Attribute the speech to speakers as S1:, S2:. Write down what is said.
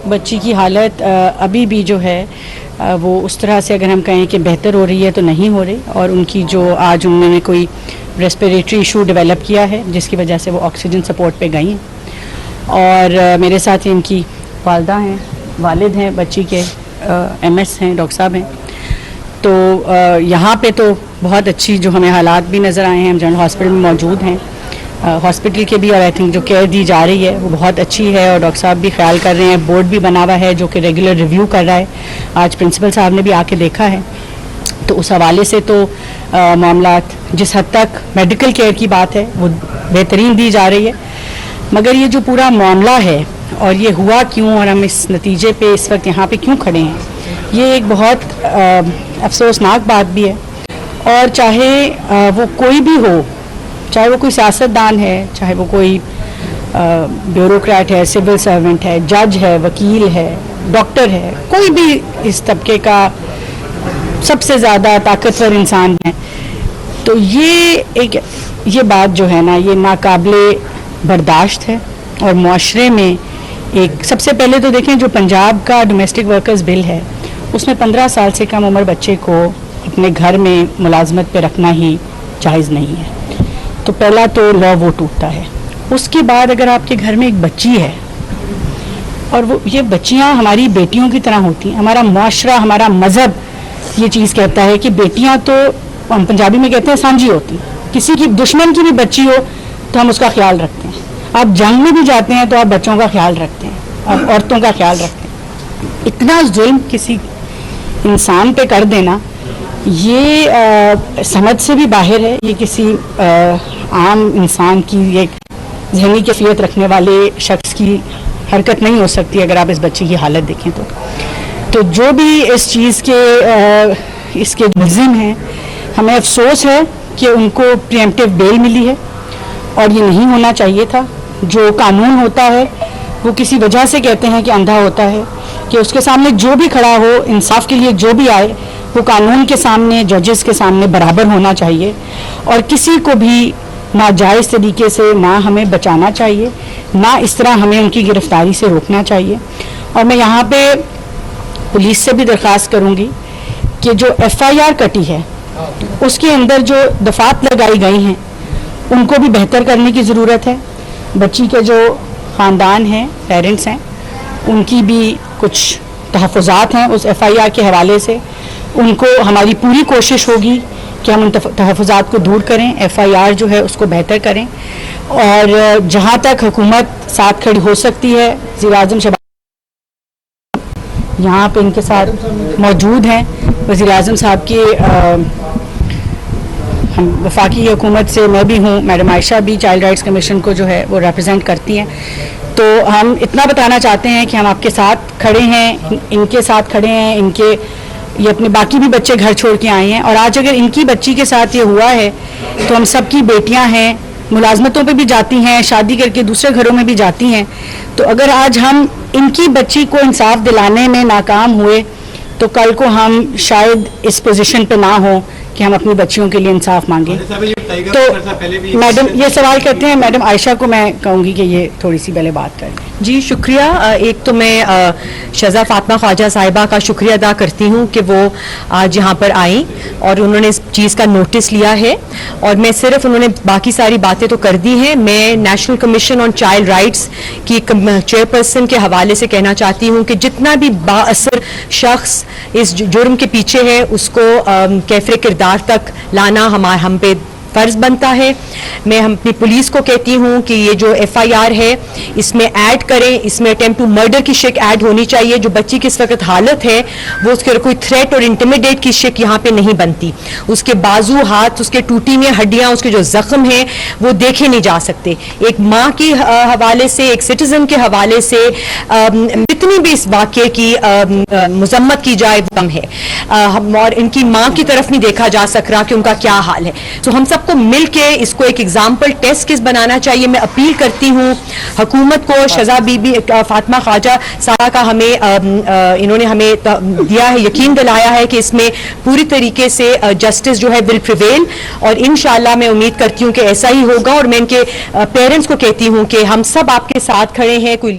S1: بچی کی حالت ابھی بھی جو ہے وہ اس طرح سے اگر ہم کہیں کہ بہتر ہو رہی ہے تو نہیں ہو رہی، اور ان کی جو آج انہوں نے کوئی ریسپیریٹری ایشو ڈیولپ کیا ہے جس کی وجہ سے وہ آکسیجن سپورٹ پہ گئی ہیں، اور میرے ساتھ ان کی والدہ ہیں، والد ہیں بچی کے، ایم ایس ہیں، ڈاکٹر صاحب ہیں. تو یہاں پہ تو بہت اچھی جو ہمیں حالات بھی نظر آئے ہیں. ہم جنرل ہاسپٹل میں موجود ہیں، ہاسپٹل کے بھی، اور آئی تھنک جو کیئر دی جا رہی ہے وہ بہت اچھی ہے، اور ڈاکٹر صاحب بھی خیال کر رہے ہیں. بورڈ بھی بنا ہوا ہے جو کہ ریگولر ریویو کر رہا ہے. آج پرنسپل صاحب نے بھی آ کے دیکھا ہے. تو اس حوالے سے تو معاملات جس حد تک میڈیکل کیئر کی بات ہے وہ بہترین دی جا رہی ہے. مگر یہ جو پورا معاملہ ہے اور یہ ہوا کیوں اور ہم اس نتیجے پہ اس وقت یہاں پہ کیوں کھڑے ہیں، یہ ایک بہت افسوسناک بات بھی ہے. اور چاہے وہ کوئی بھی ہو، چاہے وہ کوئی سیاستدان ہے، چاہے وہ کوئی بیوروکریٹ ہے، سول سرونٹ ہے، جج ہے، وکیل ہے، ڈاکٹر ہے، کوئی بھی اس طبقے کا سب سے زیادہ طاقتور انسان ہے، تو یہ بات جو ہے نا یہ ناقابل برداشت ہے. اور معاشرے میں ایک سب سے پہلے تو دیکھیں جو پنجاب کا ڈومیسٹک ورکرز بل ہے اس میں 15 سال سے کم عمر بچے کو اپنے گھر میں ملازمت پہ رکھنا ہی جائز نہیں ہے. تو پہلا تو لا وہ ٹوٹتا ہے. اس کے بعد اگر آپ کے گھر میں ایک بچی ہے اور یہ بچیاں ہماری بیٹیوں کی طرح ہوتی ہیں، ہمارا معاشرہ، ہمارا مذہب یہ چیز کہتا ہے کہ بیٹیاں تو ہم پنجابی میں کہتے ہیں سانجھی ہوتی ہیں. کسی کی دشمن کی بھی بچی ہو تو ہم اس کا خیال رکھتے ہیں. آپ جنگ میں بھی جاتے ہیں تو آپ بچوں کا خیال رکھتے ہیں، آپ عورتوں کا خیال رکھتے ہیں. اتنا ظلم کسی انسان پہ کر دینا یہ سمجھ سے بھی باہر ہے. یہ کسی عام انسان کی ایک ذہنی کیفیت رکھنے والے شخص کی حرکت نہیں ہو سکتی. اگر آپ اس بچی کی حالت دیکھیں تو جو بھی اس چیز کے اس کے ملزم ہیں، ہمیں افسوس ہے کہ ان کو پریمپٹیو بیل ملی ہے اور یہ نہیں ہونا چاہیے تھا. جو قانون ہوتا ہے وہ کسی وجہ سے کہتے ہیں کہ اندھا ہوتا ہے، کہ اس کے سامنے جو بھی کھڑا ہو، انصاف کے لیے جو بھی آئے، وہ قانون کے سامنے، ججز کے سامنے برابر ہونا چاہیے. اور کسی کو بھی ناجائز طریقے سے نہ ہمیں بچانا چاہیے، نہ اس طرح ہمیں ان کی گرفتاری سے روکنا چاہیے. اور میں یہاں پہ پولیس سے بھی درخواست کروں گی کہ جو ایف آئی آر کٹی ہے اس کے اندر جو دفعات لگائی گئی ہیں ان کو بھی بہتر کرنے کی ضرورت ہے. بچی کے جو خاندان ہیں، پیرنٹس ہیں، ان کی بھی کچھ تحفظات ہیں اس ایف آئی آر کے حوالے سے. ان کو ہماری پوری کوشش ہوگی کہ ہم ان تحفظات کو دور کریں، ایف آئی آر جو ہے اس کو بہتر کریں. اور جہاں تک حکومت ساتھ کھڑی ہو سکتی ہے، وزیر اعظم شہباز یہاں پہ ان کے ساتھ موجود ہیں. وزیر اعظم صاحب کے ہم وفاقی حکومت سے میں بھی ہوں، میڈم عائشہ بھی چائلڈ رائٹس کمیشن کو جو ہے وہ ریپرزینٹ کرتی ہیں. تو ہم اتنا بتانا چاہتے ہیں کہ ہم آپ کے ساتھ کھڑے ہیں، ان کے ساتھ کھڑے ہیں. ان کے یہ اپنے باقی بھی بچے گھر چھوڑ کے آئے ہیں، اور آج اگر ان کی بچی کے ساتھ یہ ہوا ہے تو ہم سب کی بیٹیاں ہیں، ملازمتوں پہ بھی جاتی ہیں، شادی کر کے دوسرے گھروں میں بھی جاتی ہیں. تو اگر آج ہم ان کی بچی کو انصاف دلانے میں ناکام ہوئے تو کل کو ہم شاید اس پوزیشن پہ نہ ہوں کہ ہم اپنی بچیوں کے لیے انصاف مانگیں. تو میڈم یہ سوال کرتے ہیں، میڈم عائشہ کو میں کہوں گی کہ یہ تھوڑی سی پہلے بات کریں.
S2: جی شکریہ. ایک تو میں شہزہ فاطمہ خواجہ صاحبہ کا شکریہ ادا کرتی ہوں کہ وہ آج یہاا پر آئیں اور انہوں نے اس چیز کا نوٹس لیا ہے. اور میں صرف انہوں نے باقی ساری باتیں تو کر دی ہیں. میں نیشنل کمیشن آن چائلڈ رائٹس کی چیئرپرسن کے حوالے سے کہنا چاہتی ہوں کہ جتنا بھی با اثر شخص اس جرم کے پیچھے ہے اس کو کیفر کردار تک لانا ہم پہ فرض بنتا ہے. میں اپنی پولیس کو کہتی ہوں کہ یہ جو ایف آئی آر ہے اس میں ایڈ کریں، اس میں اٹیمپٹ ٹو مرڈر کی شک ایڈ ہونی چاہیے. جو بچی کی اس وقت حالت ہے وہ اس کے کوئی تھریٹ اور انٹیمیڈیٹ کی شک یہاں پہ نہیں بنتی. اس کے بازو، ہاتھ، اس کے ٹوٹی ہوئی ہڈیاں، اس کے جو زخم ہیں وہ دیکھے نہیں جا سکتے. ایک ماں کے حوالے سے، ایک سٹیزن کے حوالے سے جتنی بھی اس واقعے کی مذمت کی جائے وہ کم ہے. اور ان کی ماں کی طرف نہیں دیکھا جا سک رہا کہ ان کا کیا حال ہے. تو ہم سب کو مل کے اس کو ایک ایگزامپل ٹیسٹ کیس بنانا چاہیے. میں اپیل کرتی ہوں حکومت کو، شہزہ بی بی فاطمہ خواجہ صاحبہ کا ہمیں انہوں نے ہمیں دیا ہے، یقین دلایا ہے کہ اس میں پوری طریقے سے جسٹس جو ہے ول پریویل. اور انشاءاللہ میں امید کرتی ہوں کہ ایسا ہی ہوگا. اور میں ان کے پیرنٹس کو کہتی ہوں کہ ہم سب آپ کے ساتھ کھڑے ہیں. کوئی